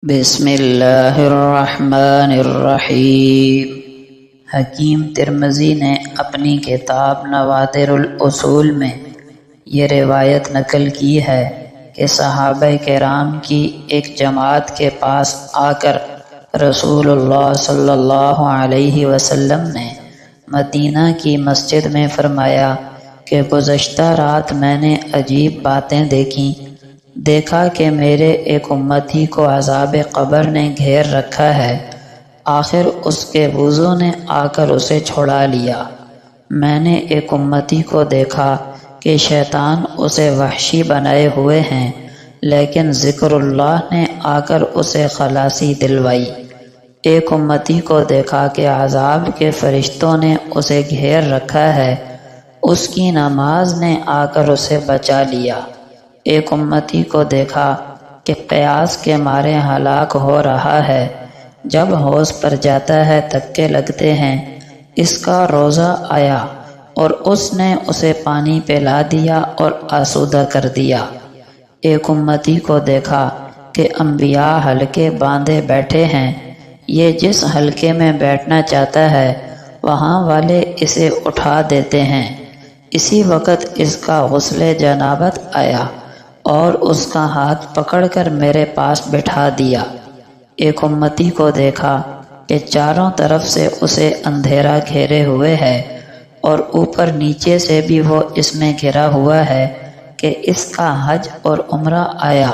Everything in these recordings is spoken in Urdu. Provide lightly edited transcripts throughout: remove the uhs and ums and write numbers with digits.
بسم اللہ الرحمن الرحیم۔ حکیم ترمذی نے اپنی کتاب نوادر الاصول میں یہ روایت نقل کی ہے کہ صحابہ کرام کی ایک جماعت کے پاس آ کر رسول اللہ صلی اللہ علیہ وسلم نے مدینہ کی مسجد میں فرمایا کہ گزشتہ رات میں نے عجیب باتیں دیکھا کہ میرے ایک امتی کو عذاب قبر نے گھیر رکھا ہے، آخر اس کے وضو نے آ کر اسے چھڑا لیا۔ میں نے ایک امتی کو دیکھا کہ شیطان اسے وحشی بنائے ہوئے ہیں، لیکن ذکر اللہ نے آ کر اسے خلاصی دلوائی۔ ایک امتی کو دیکھا کہ عذاب کے فرشتوں نے اسے گھیر رکھا ہے، اس کی نماز نے آ کر اسے بچا لیا۔ ایک امتی کو دیکھا کہ قیاس کے مارے ہلاک ہو رہا ہے، جب ہوش پر جاتا ہے دھکے لگتے ہیں، اس کا روزہ آیا اور اس نے اسے پانی پلا دیا اور آسودہ کر دیا۔ ایک امتی کو دیکھا کہ انبیاء حلقے باندھے بیٹھے ہیں، یہ جس حلقے میں بیٹھنا چاہتا ہے وہاں والے اسے اٹھا دیتے ہیں، اسی وقت اس کا غسل جنابت آیا اور اس کا ہاتھ پکڑ کر میرے پاس بٹھا دیا۔ ایک امتی کو دیکھا کہ چاروں طرف سے اسے اندھیرا گھیرے ہوئے ہے اور اوپر نیچے سے بھی وہ اس میں گھرا ہوا ہے کہ اس کا حج اور عمرہ آیا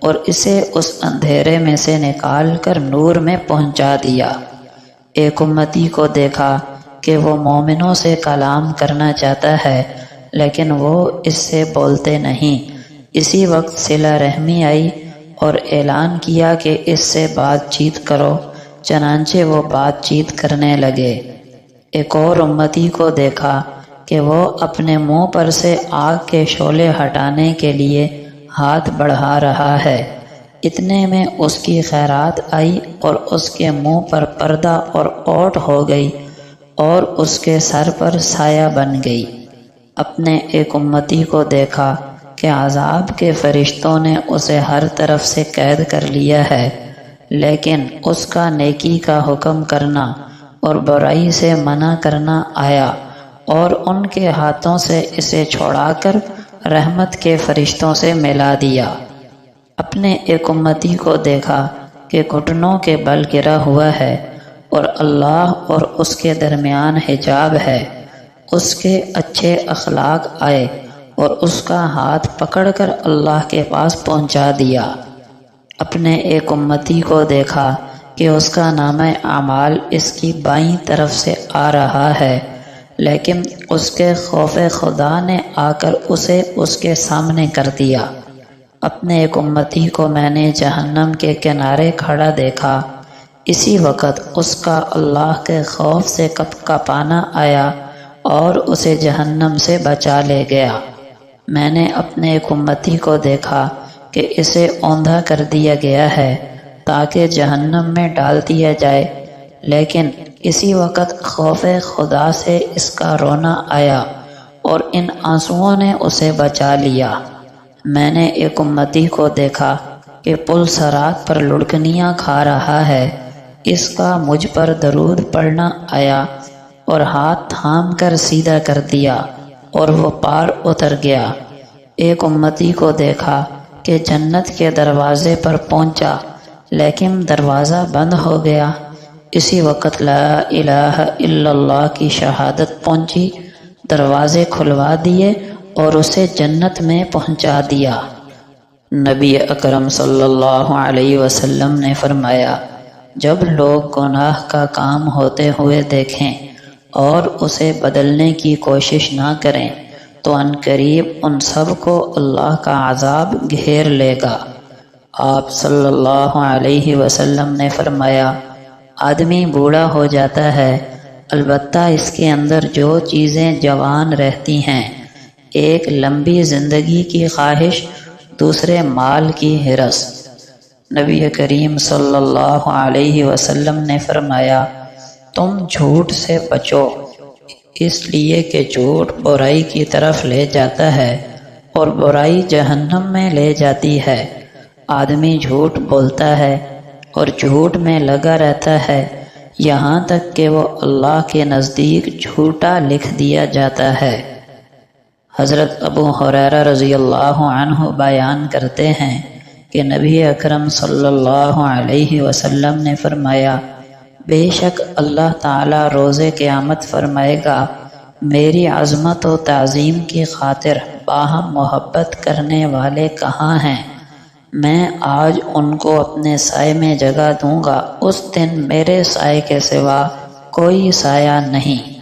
اور اسے اس اندھیرے میں سے نکال کر نور میں پہنچا دیا۔ ایک امتی کو دیکھا کہ وہ مومنوں سے کلام کرنا چاہتا ہے، لیکن وہ اس سے بولتے نہیں۔ اسی وقت صلہ رحمی آئی اور اعلان کیا کہ اس سے بات چیت کرو، چنانچہ وہ بات چیت کرنے لگے۔ ایک اور امتی کو دیکھا کہ وہ اپنے منہ پر سے آگ کے شعلے ہٹانے کے لیے ہاتھ بڑھا رہا ہے، اتنے میں اس کی خیرات آئی اور اس کے منہ پر پردہ اور اوٹ ہو گئی اور اس کے سر پر سایہ بن گئی۔ اپنے ایک امتی کو دیکھا کہ عذاب کے فرشتوں نے اسے ہر طرف سے قید کر لیا ہے، لیکن اس کا نیکی کا حکم کرنا اور برائی سے منع کرنا آیا اور ان کے ہاتھوں سے اسے چھوڑا کر رحمت کے فرشتوں سے ملا دیا۔ اپنے ایک امتی کو دیکھا کہ گھٹنوں کے بل گرا ہوا ہے اور اللہ اور اس کے درمیان حجاب ہے، اس کے اچھے اخلاق آئے اور اس کا ہاتھ پکڑ کر اللہ کے پاس پہنچا دیا۔ اپنے ایک امتی کو دیکھا کہ اس کا نامہ اعمال اس کی بائیں طرف سے آ رہا ہے، لیکن اس کے خوف خدا نے آ کر اسے اس کے سامنے کر دیا۔ اپنے ایک امتی کو میں نے جہنم کے کنارے کھڑا دیکھا، اسی وقت اس کا اللہ کے خوف سے کپ کپانا آیا اور اسے جہنم سے بچا لے گیا۔ میں نے اپنے ایک امتی کو دیکھا کہ اسے اوندھا کر دیا گیا ہے تاکہ جہنم میں ڈال دیا جائے، لیکن اسی وقت خوف خدا سے اس کا رونا آیا اور ان آنسوؤں نے اسے بچا لیا۔ میں نے ایک امتی کو دیکھا کہ پل صراط پر لڑکنیاں کھا رہا ہے، اس کا مجھ پر درود پڑھنا آیا اور ہاتھ تھام کر سیدھا کر دیا اور وہ پار اتر گیا۔ ایک امتی کو دیکھا کہ جنت کے دروازے پر پہنچا، لیکن دروازہ بند ہو گیا، اسی وقت لا الہ الا اللہ کی شہادت پہنچی، دروازے کھلوا دیے اور اسے جنت میں پہنچا دیا۔ نبی اکرم صلی اللہ علیہ وسلم نے فرمایا، جب لوگ گناہ کا کام ہوتے ہوئے دیکھیں اور اسے بدلنے کی کوشش نہ کریں تو عنقریب ان سب کو اللہ کا عذاب گھیر لے گا۔ آپ صلی اللہ علیہ وسلم نے فرمایا، آدمی بوڑھا ہو جاتا ہے، البتہ اس کے اندر جو چیزیں جوان رہتی ہیں، ایک لمبی زندگی کی خواہش، دوسرے مال کی ہرس۔ نبی کریم صلی اللہ علیہ وسلم نے فرمایا، تم جھوٹ سے بچو، اس لیے کہ جھوٹ برائی کی طرف لے جاتا ہے اور برائی جہنم میں لے جاتی ہے۔ آدمی جھوٹ بولتا ہے اور جھوٹ میں لگا رہتا ہے، یہاں تک کہ وہ اللہ کے نزدیک جھوٹا لکھ دیا جاتا ہے۔ حضرت ابو ہریرہ رضی اللہ عنہ بیان کرتے ہیں کہ نبی اکرم صلی اللہ علیہ وسلم نے فرمایا، بے شک اللہ تعالی روز قیامت فرمائے گا، میری عظمت و تعظیم کی خاطر باہم محبت کرنے والے کہاں ہیں؟ میں آج ان کو اپنے سائے میں جگہ دوں گا، اس دن میرے سائے کے سوا کوئی سایہ نہیں۔